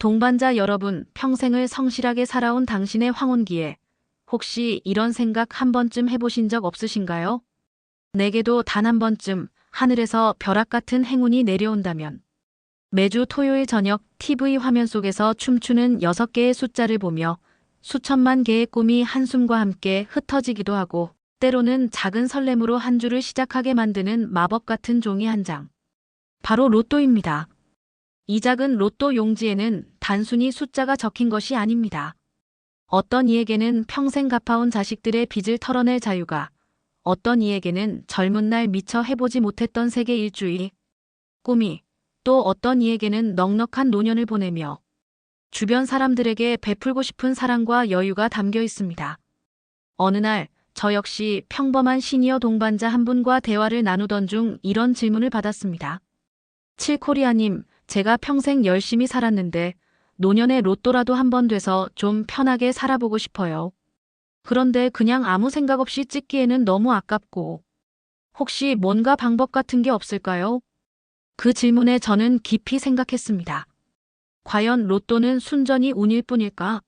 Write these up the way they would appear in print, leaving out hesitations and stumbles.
동반자 여러분, 평생을 성실하게 살아온 당신의 황혼기에 혹시 이런 생각 한 번쯤 해보신 적 없으신가요? 내게도 단 한 번쯤 하늘에서 벼락 같은 행운이 내려온다면. 매주 토요일 저녁 TV 화면 속에서 춤추는 6개의 숫자를 보며 수천만 개의 꿈이 한숨과 함께 흩어지기도 하고 때로는 작은 설렘으로 한 주를 시작하게 만드는 마법 같은 종이 한 장. 바로 로또입니다. 이 작은 로또 용지에는 단순히 숫자가 적힌 것이 아닙니다. 어떤 이에게는 평생 갚아온 자식들의 빚을 털어낼 자유가, 어떤 이에게는 젊은 날 미처 해보지 못했던 세계 일주일 꿈이, 또 어떤 이에게는 넉넉한 노년을 보내며 주변 사람들에게 베풀고 싶은 사랑과 여유가 담겨 있습니다. 어느 날 저 역시 평범한 시니어 동반자 한 분과 대화를 나누던 중 이런 질문을 받았습니다. 칠코리아님, 제가 평생 열심히 살았는데 노년에 로또라도 한 번 돼서 좀 편하게 살아보고 싶어요. 그런데 그냥 아무 생각 없이 찍기에는 너무 아깝고 혹시 뭔가 방법 같은 게 없을까요? 그 질문에 저는 깊이 생각했습니다. 과연 로또는 순전히 운일 뿐일까?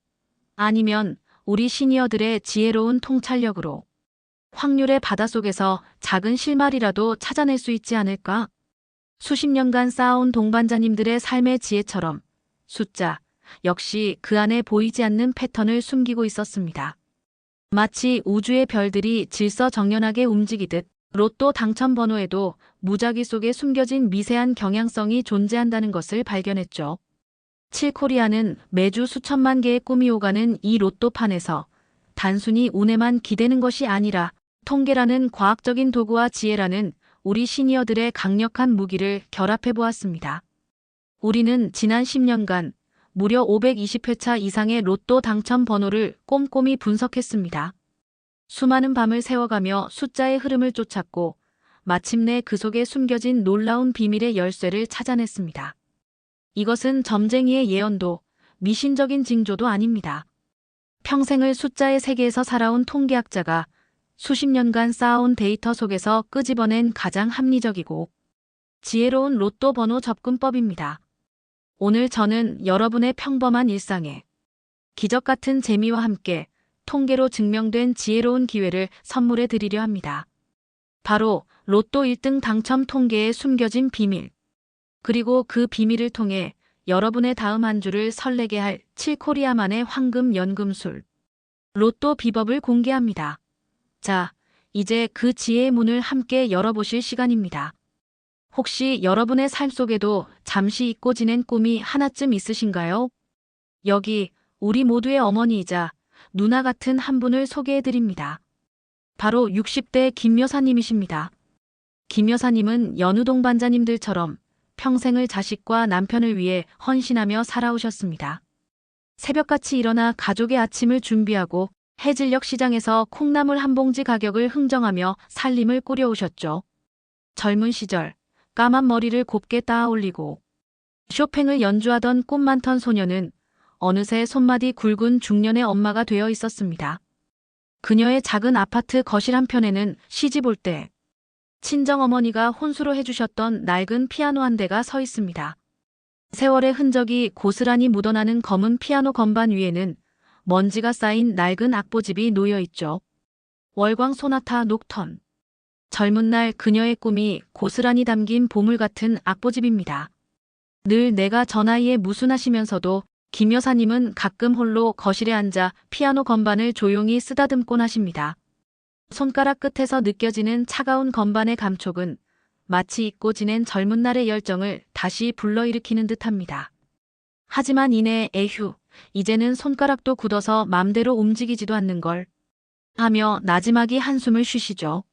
아니면 우리 시니어들의 지혜로운 통찰력으로 확률의 바닷속에서 작은 실마리라도 찾아낼 수 있지 않을까? 수십 년간 쌓아온 동반자님들의 삶의 지혜처럼 숫자 역시 그 안에 보이지 않는 패턴을 숨기고 있었습니다. 마치 우주의 별들이 질서정연하게 움직이듯 로또 당첨 번호에도 무작위 속에 숨겨진 미세한 경향성이 존재한다는 것을 발견했죠. 칠코리아는 매주 수천만 개의 꿈이 오가는 이 로또판에서 단순히 운에만 기대는 것이 아니라 통계라는 과학적인 도구와 지혜라는 우리 시니어들의 강력한 무기를 결합해 보았습니다. 우리는 지난 10년간 무려 520회차 이상의 로또 당첨 번호를 꼼꼼히 분석했습니다. 수많은 밤을 새워가며 숫자의 흐름을 쫓았고 마침내 그 속에 숨겨진 놀라운 비밀의 열쇠를 찾아냈습니다. 이것은 점쟁이의 예언도 미신적인 징조도 아닙니다. 평생을 숫자의 세계에서 살아온 통계학자가 수십 년간 쌓아온 데이터 속에서 끄집어낸 가장 합리적이고 지혜로운 로또 번호 접근법입니다. 오늘 저는 여러분의 평범한 일상에 기적 같은 재미와 함께 통계로 증명된 지혜로운 기회를 선물해 드리려 합니다. 바로 로또 1등 당첨 통계에 숨겨진 비밀. 그리고 그 비밀을 통해 여러분의 다음 한 주를 설레게 할 칠코리아만의 황금 연금술. 로또 비법을 공개합니다. 자, 이제 그 지혜의 문을 함께 열어보실 시간입니다. 혹시 여러분의 삶 속에도 잠시 잊고 지낸 꿈이 하나쯤 있으신가요? 여기 우리 모두의 어머니이자 누나 같은 한 분을 소개해 드립니다. 바로 60대 김 여사님이십니다. 김 여사님은 여느 동반자님들처럼 평생을 자식과 남편을 위해 헌신하며 살아오셨습니다. 새벽같이 일어나 가족의 아침을 준비하고 해질녘 시장에서 콩나물 한 봉지 가격을 흥정하며 살림을 꾸려오셨죠. 젊은 시절 까만 머리를 곱게 따아 올리고 쇼팽을 연주하던 꿈 많던 소녀는 어느새 손마디 굵은 중년의 엄마가 되어 있었습니다. 그녀의 작은 아파트 거실 한편에는 시집 올 때 친정어머니가 혼수로 해주셨던 낡은 피아노 한 대가 서 있습니다. 세월의 흔적이 고스란히 묻어나는 검은 피아노 건반 위에는 먼지가 쌓인 낡은 악보집이 놓여 있죠. 월광 소나타 녹턴. 젊은 날 그녀의 꿈이 고스란히 담긴 보물 같은 악보집입니다. 늘 내가 저 나이에 무슨 하시면서도 김 여사님은 가끔 홀로 거실에 앉아 피아노 건반을 조용히 쓰다듬곤 하십니다. 손가락 끝에서 느껴지는 차가운 건반의 감촉은 마치 잊고 지낸 젊은 날의 열정을 다시 불러일으키는 듯합니다. 하지만 이내 에휴, 이제는 손가락도 굳어서 맘대로 움직이지도 않는걸 하며 나지막이 한숨을 쉬시죠.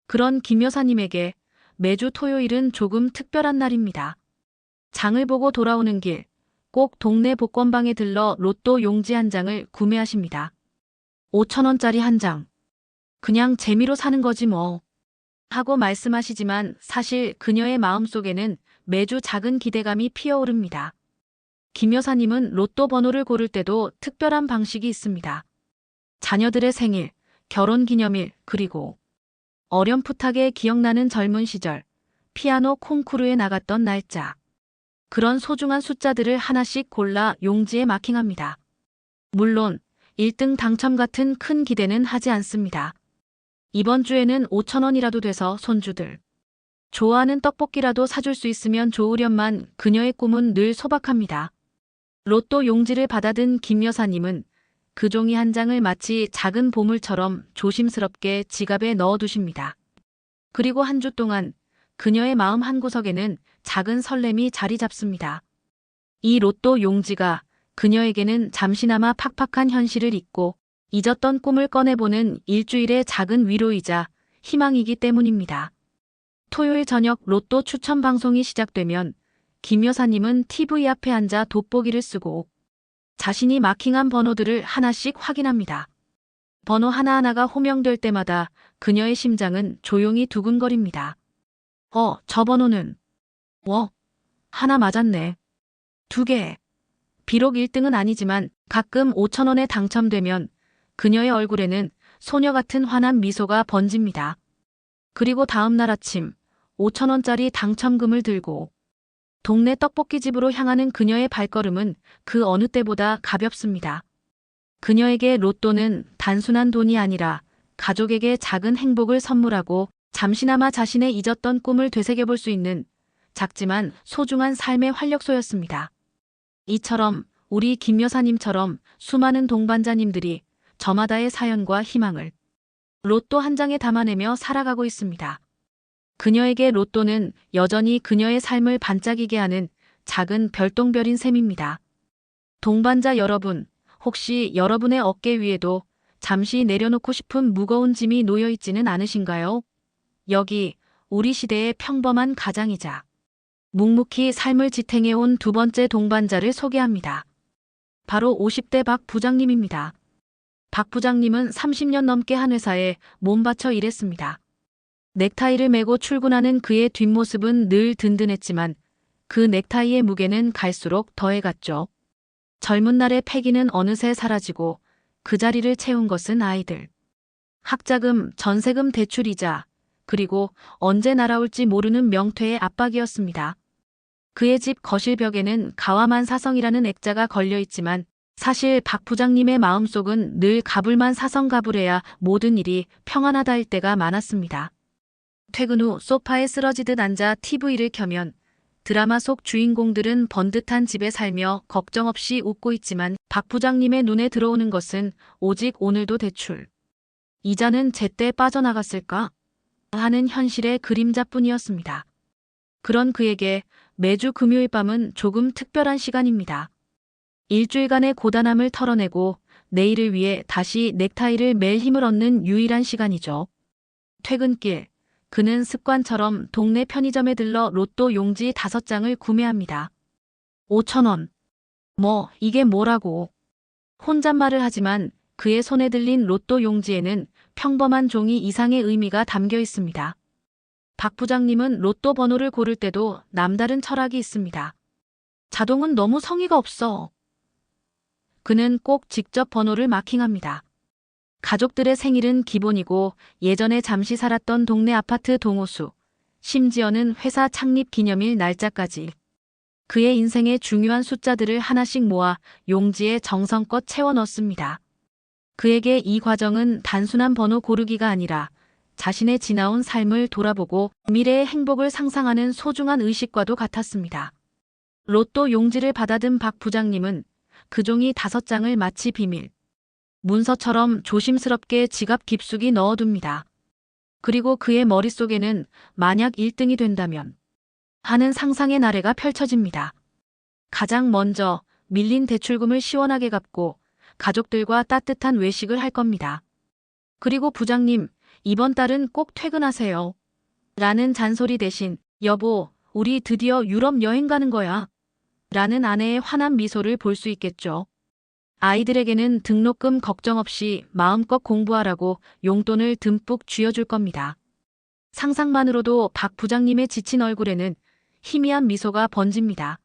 그런 김 여사님에게 매주 토요일은 조금 특별한 날입니다. 장을 보고 돌아오는 길, 꼭 동네 복권방에 들러 로또 용지 한 장을 구매하십니다. 5,000원짜리 한 장. 그냥 재미로 사는 거지 뭐. 하고 말씀하시지만 사실 그녀의 마음속에는 매주 작은 기대감이 피어오릅니다. 김 여사님은 로또 번호를 고를 때도 특별한 방식이 있습니다. 자녀들의 생일, 결혼기념일, 그리고 어렴풋하게 기억나는 젊은 시절, 피아노 콩쿠르에 나갔던 날짜. 그런 소중한 숫자들을 하나씩 골라 용지에 마킹합니다. 물론 1등 당첨 같은 큰 기대는 하지 않습니다. 이번 주에는 5,000원이라도 돼서 손주들 좋아하는 떡볶이라도 사줄 수 있으면 좋으련만 그녀의 꿈은 늘 소박합니다. 로또 용지를 받아든 김 여사님은 그 종이 한 장을 마치 작은 보물처럼 조심스럽게 지갑에 넣어두십니다. 그리고 한 주 동안 그녀의 마음 한구석에는 작은 설렘이 자리 잡습니다. 이 로또 용지가 그녀에게는 잠시나마 팍팍한 현실을 잊고 잊었던 꿈을 꺼내보는 일주일의 작은 위로이자 희망이기 때문입니다. 토요일 저녁 로또 추천 방송이 시작되면 김 여사님은 TV 앞에 앉아 돋보기를 쓰고 자신이 마킹한 번호들을 하나씩 확인합니다. 번호 하나하나가 호명될 때마다 그녀의 심장은 조용히 두근거립니다. 저 번호는 하나 맞았네. 2개. 비록 1등은 아니지만 가끔 5,000원에 당첨되면 그녀의 얼굴에는 소녀 같은 환한 미소가 번집니다. 그리고 다음 날 아침 5,000원짜리 당첨금을 들고 동네 떡볶이집으로 향하는 그녀의 발걸음은 그 어느 때보다 가볍습니다. 그녀에게 로또는 단순한 돈이 아니라 가족에게 작은 행복을 선물하고 잠시나마 자신의 잊었던 꿈을 되새겨볼 수 있는 작지만 소중한 삶의 활력소였습니다. 이처럼 우리 김 여사님처럼 수많은 동반자님들이 저마다의 사연과 희망을 로또 한 장에 담아내며 살아가고 있습니다. 그녀에게 로또는 여전히 그녀의 삶을 반짝이게 하는 작은 별똥별인 셈입니다. 동반자 여러분, 혹시 여러분의 어깨 위에도 잠시 내려놓고 싶은 무거운 짐이 놓여 있지는 않으신가요? 여기 우리 시대의 평범한 가장이자 묵묵히 삶을 지탱해온 두 번째 동반자를 소개합니다. 바로 50대 박 부장님입니다. 박 부장님은 30년 넘게 한 회사에 몸바쳐 일했습니다. 넥타이를 메고 출근하는 그의 뒷모습은 늘 든든했지만 그 넥타이의 무게는 갈수록 더해갔죠. 젊은 날의 패기는 어느새 사라지고 그 자리를 채운 것은 아이들. 학자금, 전세금 대출이자 그리고 언제 날아올지 모르는 명퇴의 압박이었습니다. 그의 집 거실 벽에는 가와만 사성이라는 액자가 걸려있지만 사실 박 부장님의 마음속은 늘 가불만 사성가불해야 모든 일이 평안하다일 때가 많았습니다. 퇴근 후 소파에 쓰러지듯 앉아 TV를 켜면 드라마 속 주인공들은 번듯한 집에 살며 걱정 없이 웃고 있지만 박 부장님의 눈에 들어오는 것은 오직 오늘도 대출. 이자는 제때 빠져나갔을까? 하는 현실의 그림자뿐이었습니다. 그런 그에게 매주 금요일 밤은 조금 특별한 시간입니다. 일주일간의 고단함을 털어내고 내일을 위해 다시 넥타이를 맬 힘을 얻는 유일한 시간이죠. 퇴근길, 그는 습관처럼 동네 편의점에 들러 로또 용지 5장을 구매합니다. 5,000원. 이게 뭐라고. 혼잣말을 하지만 그의 손에 들린 로또 용지에는 평범한 종이 이상의 의미가 담겨 있습니다. 박 부장님은 로또 번호를 고를 때도 남다른 철학이 있습니다. 자동은 너무 성의가 없어. 그는 꼭 직접 번호를 마킹합니다. 가족들의 생일은 기본이고 예전에 잠시 살았던 동네 아파트 동호수, 심지어는 회사 창립 기념일 날짜까지. 그의 인생의 중요한 숫자들을 하나씩 모아 용지에 정성껏 채워 넣습니다. 그에게 이 과정은 단순한 번호 고르기가 아니라 자신의 지나온 삶을 돌아보고 미래의 행복을 상상하는 소중한 의식과도 같았습니다. 로또 용지를 받아든 박 부장님은 그 종이 5장을 마치 비밀 문서처럼 조심스럽게 지갑 깊숙이 넣어둡니다. 그리고 그의 머릿속에는 만약 1등이 된다면 하는 상상의 나래가 펼쳐집니다. 가장 먼저 밀린 대출금을 시원하게 갚고 가족들과 따뜻한 외식을 할 겁니다. 그리고 부장님, 이번 달은 꼭 퇴근하세요. 라는 잔소리 대신 여보, 우리 드디어 유럽 여행 가는 거야. 라는 아내의 환한 미소를 볼 수 있겠죠. 아이들에게는 등록금 걱정 없이 마음껏 공부하라고 용돈을 듬뿍 쥐어줄 겁니다. 상상만으로도 박 부장님의 지친 얼굴에는 희미한 미소가 번집니다.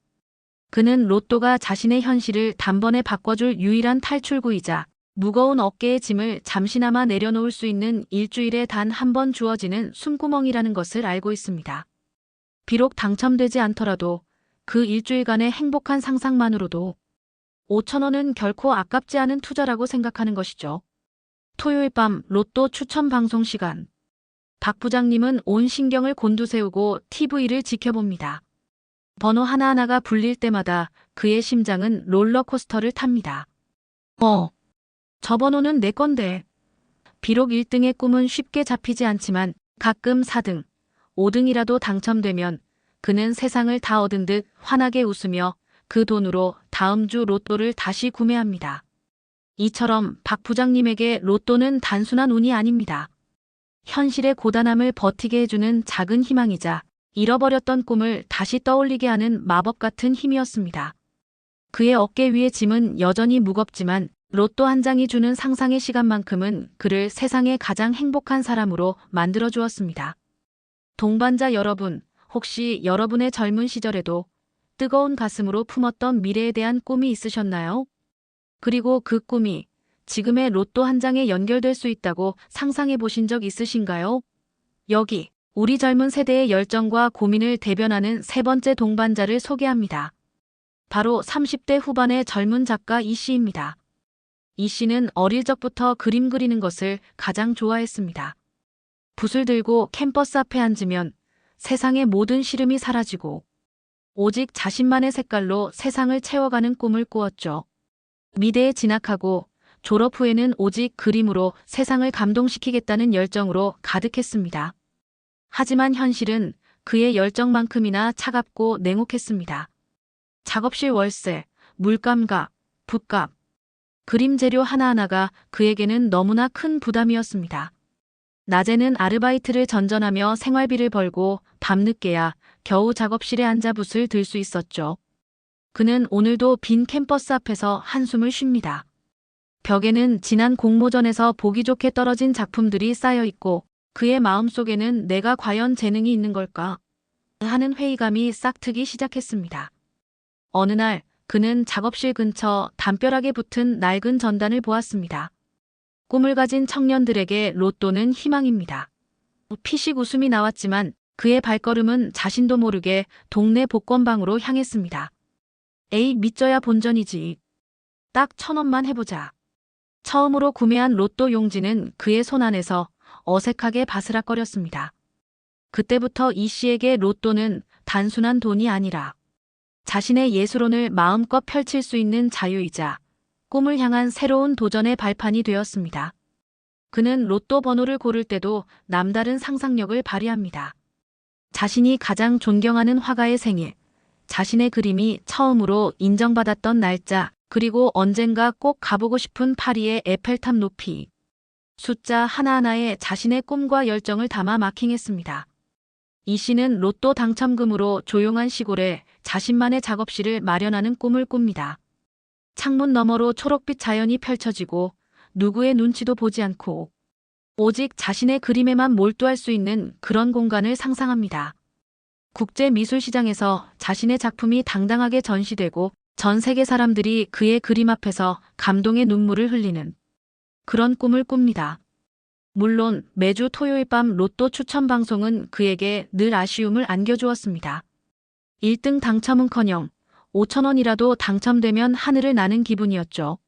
그는 로또가 자신의 현실을 단번에 바꿔줄 유일한 탈출구이자 무거운 어깨의 짐을 잠시나마 내려놓을 수 있는 일주일에 단 한 번 주어지는 숨구멍이라는 것을 알고 있습니다. 비록 당첨되지 않더라도 그 일주일간의 행복한 상상만으로도 5천 원은 결코 아깝지 않은 투자라고 생각하는 것이죠. 토요일 밤 로또 추천 방송 시간. 박 부장님은 온 신경을 곤두세우고 TV를 지켜봅니다. 번호 하나하나가 불릴 때마다 그의 심장은 롤러코스터를 탑니다. 저 번호는 내 건데. 비록 1등의 꿈은 쉽게 잡히지 않지만 가끔 4등, 5등이라도 당첨되면 그는 세상을 다 얻은 듯 환하게 웃으며 그 돈으로 다음 주 로또를 다시 구매합니다. 이처럼 박 부장님에게 로또는 단순한 운이 아닙니다. 현실의 고단함을 버티게 해주는 작은 희망이자 잃어버렸던 꿈을 다시 떠올리게 하는 마법 같은 힘이었습니다. 그의 어깨 위의 짐은 여전히 무겁지만 로또 한 장이 주는 상상의 시간만큼은 그를 세상의 가장 행복한 사람으로 만들어 주었습니다. 동반자 여러분, 혹시 여러분의 젊은 시절에도 뜨거운 가슴으로 품었던 미래에 대한 꿈이 있으셨나요? 그리고 그 꿈이 지금의 로또 한 장에 연결될 수 있다고 상상해 보신 적 있으신가요? 여기 우리 젊은 세대의 열정과 고민을 대변하는 세 번째 동반자를 소개합니다. 바로 30대 후반의 젊은 작가 이 씨입니다. 이 씨는 어릴 적부터 그림 그리는 것을 가장 좋아했습니다. 붓을 들고 캠퍼스 앞에 앉으면 세상의 모든 시름이 사라지고 오직 자신만의 색깔로 세상을 채워가는 꿈을 꾸었죠. 미대에 진학하고 졸업 후에는 오직 그림으로 세상을 감동시키겠다는 열정으로 가득했습니다. 하지만 현실은 그의 열정만큼이나 차갑고 냉혹했습니다. 작업실 월세, 물감값, 붓값, 그림 재료 하나하나가 그에게는 너무나 큰 부담이었습니다. 낮에는 아르바이트를 전전하며 생활비를 벌고 밤늦게야 겨우 작업실에 앉아 붓을 들 수 있었죠. 그는 오늘도 빈 캠퍼스 앞에서 한숨을 쉽니다. 벽에는 지난 공모전에서 보기 좋게 떨어진 작품들이 쌓여 있고 그의 마음속에는 내가 과연 재능이 있는 걸까 하는 회의감이 싹트기 시작했습니다. 어느 날 그는 작업실 근처 담벼락에 붙은 낡은 전단을 보았습니다. 꿈을 가진 청년들에게 로또는 희망입니다. 피식 웃음이 나왔지만 그의 발걸음은 자신도 모르게 동네 복권방으로 향했습니다. 에이, 믿져야 본전이지. 딱 1,000원만 해보자. 처음으로 구매한 로또 용지는 그의 손 안에서 어색하게 바스락거렸습니다. 그때부터 이 씨에게 로또는 단순한 돈이 아니라 자신의 예술혼을 마음껏 펼칠 수 있는 자유이자 꿈을 향한 새로운 도전의 발판이 되었습니다. 그는 로또 번호를 고를 때도 남다른 상상력을 발휘합니다. 자신이 가장 존경하는 화가의 생일, 자신의 그림이 처음으로 인정받았던 날짜, 그리고 언젠가 꼭 가보고 싶은 파리의 에펠탑 높이. 숫자 하나하나에 자신의 꿈과 열정을 담아 마킹했습니다. 이 씨는 로또 당첨금으로 조용한 시골에 자신만의 작업실을 마련하는 꿈을 꿉니다. 창문 너머로 초록빛 자연이 펼쳐지고 누구의 눈치도 보지 않고 오직 자신의 그림에만 몰두할 수 있는 그런 공간을 상상합니다. 국제미술시장에서 자신의 작품이 당당하게 전시되고 전 세계 사람들이 그의 그림 앞에서 감동의 눈물을 흘리는 그런 꿈을 꿉니다. 물론 매주 토요일 밤 로또 추천 방송은 그에게 늘 아쉬움을 안겨주었습니다. 1등 당첨은커녕 5천 원이라도 당첨되면 하늘을 나는 기분이었죠.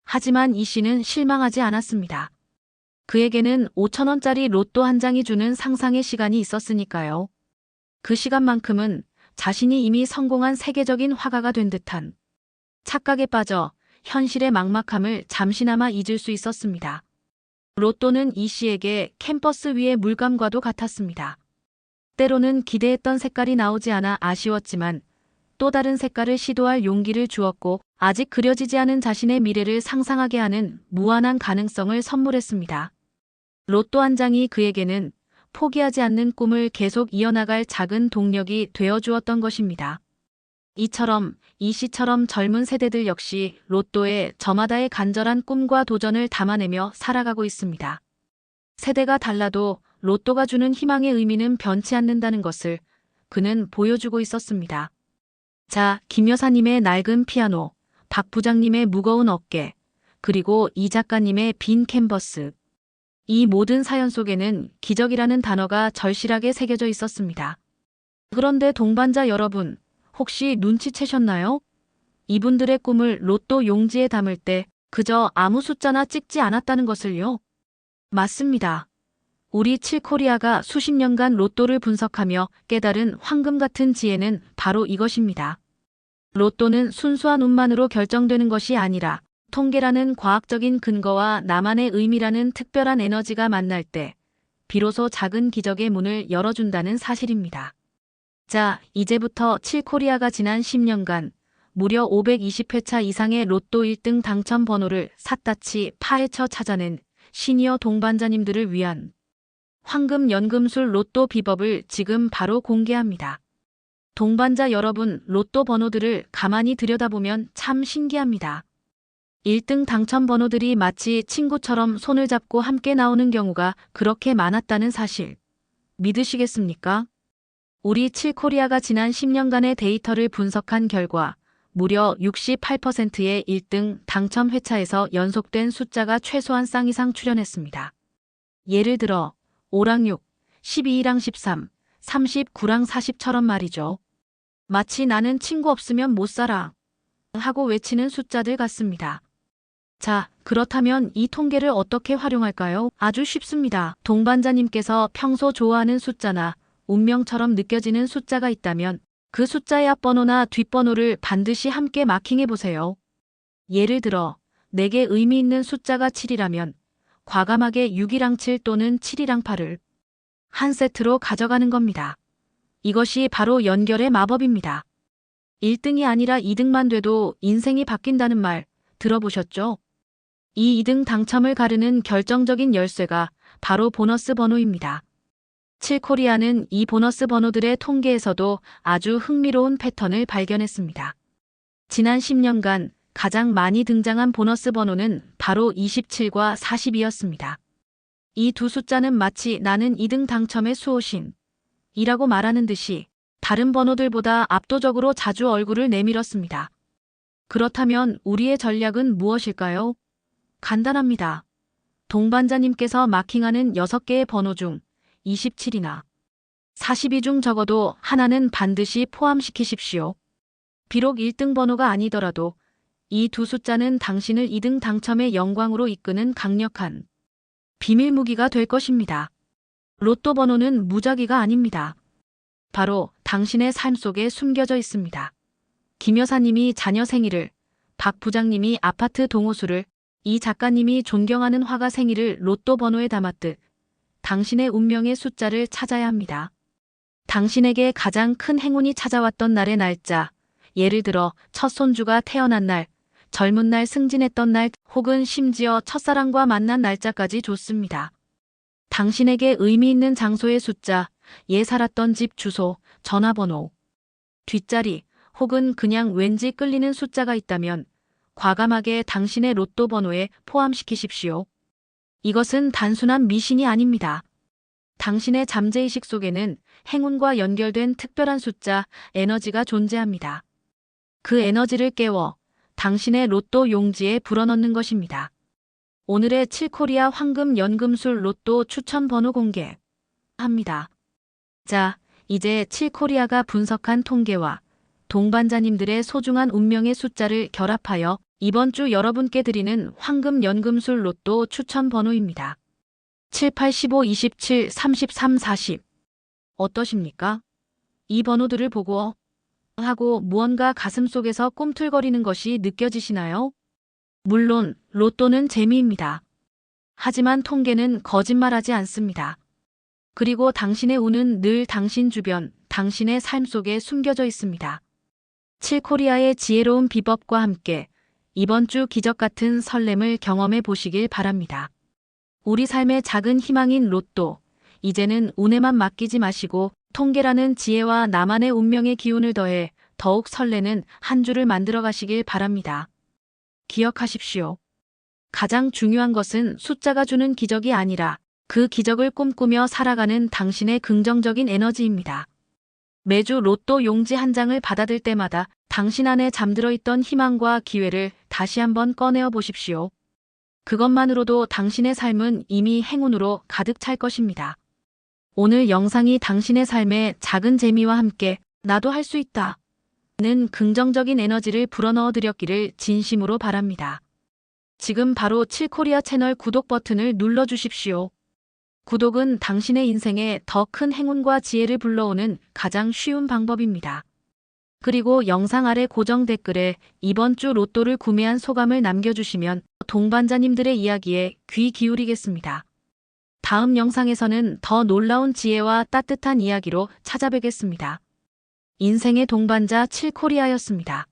하지만 이 씨는 실망하지 않았습니다. 그에게는 5천 원짜리 로또 한 장이 주는 상상의 시간이 있었으니까요. 그 시간만큼은 자신이 이미 성공한 세계적인 화가가 된 듯한 착각에 빠져 현실의 막막함을 잠시나마 잊을 수 있었습니다. 로또는 이 씨에게 캠퍼스 위의 물감과도 같았습니다. 때로는 기대했던 색깔이 나오지 않아 아쉬웠지만 또 다른 색깔을 시도할 용기를 주었고 아직 그려지지 않은 자신의 미래를 상상하게 하는 무한한 가능성을 선물했습니다. 로또 한 장이 그에게는 포기하지 않는 꿈을 계속 이어나갈 작은 동력이 되어주었던 것입니다. 이처럼 이 씨처럼 젊은 세대들 역시 로또에 저마다의 간절한 꿈과 도전을 담아내며 살아가고 있습니다. 세대가 달라도 로또가 주는 희망의 의미는 변치 않는다는 것을 그는 보여주고 있었습니다. 자, 김 여사님의 낡은 피아노, 박 부장님의 무거운 어깨, 그리고 이 작가님의 빈 캔버스. 이 모든 사연 속에는 기적이라는 단어가 절실하게 새겨져 있었습니다. 그런데 동반자 여러분, 혹시 눈치채셨나요? 이분들의 꿈을 로또 용지에 담을 때 그저 아무 숫자나 찍지 않았다는 것을요. 맞습니다. 우리 칠코리아가 수십 년간 로또를 분석하며 깨달은 황금 같은 지혜는 바로 이것입니다. 로또는 순수한 운만으로 결정되는 것이 아니라 통계라는 과학적인 근거와 나만의 의미라는 특별한 에너지가 만날 때 비로소 작은 기적의 문을 열어준다는 사실입니다. 자, 이제부터 칠코리아가 지난 10년간 무려 520회차 이상의 로또 1등 당첨 번호를 샅샅이 파헤쳐 찾아낸 시니어 동반자님들을 위한 황금 연금술 로또 비법을 지금 바로 공개합니다. 동반자 여러분, 로또 번호들을 가만히 들여다보면 참 신기합니다. 1등 당첨 번호들이 마치 친구처럼 손을 잡고 함께 나오는 경우가 그렇게 많았다는 사실. 믿으시겠습니까? 우리 칠코리아가 지난 10년간의 데이터를 분석한 결과 무려 68%의 1등 당첨 회차에서 연속된 숫자가 최소한 쌍 이상 출현했습니다. 예를 들어 5랑 6, 12랑 13, 39랑 40처럼 말이죠. 마치 나는 친구 없으면 못 살아 하고 외치는 숫자들 같습니다. 자, 그렇다면 이 통계를 어떻게 활용할까요? 아주 쉽습니다. 동반자님께서 평소 좋아하는 숫자나 운명처럼 느껴지는 숫자가 있다면 그 숫자의 앞번호나 뒷번호를 반드시 함께 마킹해보세요. 예를 들어 내게 의미 있는 숫자가 7이라면 과감하게 6이랑 7 또는 7이랑 8을 한 세트로 가져가는 겁니다. 이것이 바로 연결의 마법입니다. 1등이 아니라 2등만 돼도 인생이 바뀐다는 말 들어보셨죠? 이 2등 당첨을 가르는 결정적인 열쇠가 바로 보너스 번호입니다. 칠코리아는 이 보너스 번호들의 통계에서도 아주 흥미로운 패턴을 발견했습니다. 지난 10년간 가장 많이 등장한 보너스 번호는 바로 27과 40이었습니다. 이 두 숫자는 마치 나는 2등 당첨의 수호신 이라고 말하는 듯이 다른 번호들보다 압도적으로 자주 얼굴을 내밀었습니다. 그렇다면 우리의 전략은 무엇일까요? 간단합니다. 동반자님께서 마킹하는 6개의 번호 중 27이나 42 중 적어도 하나는 반드시 포함시키십시오. 비록 1등 번호가 아니더라도 이 두 숫자는 당신을 2등 당첨의 영광으로 이끄는 강력한 비밀 무기가 될 것입니다. 로또 번호는 무작위가 아닙니다. 바로 당신의 삶 속에 숨겨져 있습니다. 김 여사님이 자녀 생일을, 박 부장님이 아파트 동호수를, 이 작가님이 존경하는 화가 생일을 로또 번호에 담았듯 당신의 운명의 숫자를 찾아야 합니다. 당신에게 가장 큰 행운이 찾아왔던 날의 날짜, 예를 들어 첫 손주가 태어난 날, 젊은 날 승진했던 날, 혹은 심지어 첫사랑과 만난 날짜까지 좋습니다. 당신에게 의미 있는 장소의 숫자, 살았던 집 주소, 전화번호, 뒷자리, 혹은 그냥 왠지 끌리는 숫자가 있다면 과감하게 당신의 로또 번호에 포함시키십시오. 이것은 단순한 미신이 아닙니다. 당신의 잠재의식 속에는 행운과 연결된 특별한 숫자, 에너지가 존재합니다. 그 에너지를 깨워 당신의 로또 용지에 불어넣는 것입니다. 오늘의 칠코리아 황금 연금술 로또 추천 번호 공개합니다. 자, 이제 칠코리아가 분석한 통계와 동반자님들의 소중한 운명의 숫자를 결합하여 이번 주 여러분께 드리는 황금 연금술 로또 추천 번호입니다. 7, 8, 15, 27, 33, 40. 어떠십니까? 이 번호들을 보고 하고 무언가 가슴속에서 꿈틀거리는 것이 느껴지시나요? 물론 로또는 재미입니다. 하지만 통계는 거짓말하지 않습니다. 그리고 당신의 운은 늘 당신 주변, 당신의 삶 속에 숨겨져 있습니다. 칠코리아의 지혜로운 비법과 함께 이번 주 기적 같은 설렘을 경험해 보시길 바랍니다. 우리 삶의 작은 희망인 로또, 이제는 운에만 맡기지 마시고 통계라는 지혜와 나만의 운명의 기운을 더해 더욱 설레는 한 주를 만들어 가시길 바랍니다. 기억하십시오. 가장 중요한 것은 숫자가 주는 기적이 아니라 그 기적을 꿈꾸며 살아가는 당신의 긍정적인 에너지입니다. 매주 로또 용지 한 장을 받아들 때마다 당신 안에 잠들어 있던 희망과 기회를 다시 한번 꺼내어 보십시오. 그것만으로도 당신의 삶은 이미 행운으로 가득 찰 것입니다. 오늘 영상이 당신의 삶에 작은 재미와 함께 나도 할 수 있다 긍정적인 에너지를 불어넣어 드렸기를 진심으로 바랍니다. 지금 바로 7코리아 채널 구독 버튼을 눌러주십시오. 구독은 당신의 인생에 더 큰 행운과 지혜를 불러오는 가장 쉬운 방법입니다. 그리고 영상 아래 고정 댓글에 이번 주 로또를 구매한 소감을 남겨주시면 동반자님들의 이야기에 귀 기울이겠습니다. 다음 영상에서는 더 놀라운 지혜와 따뜻한 이야기로 찾아뵙겠습니다. 인생의 동반자 7코리아였습니다.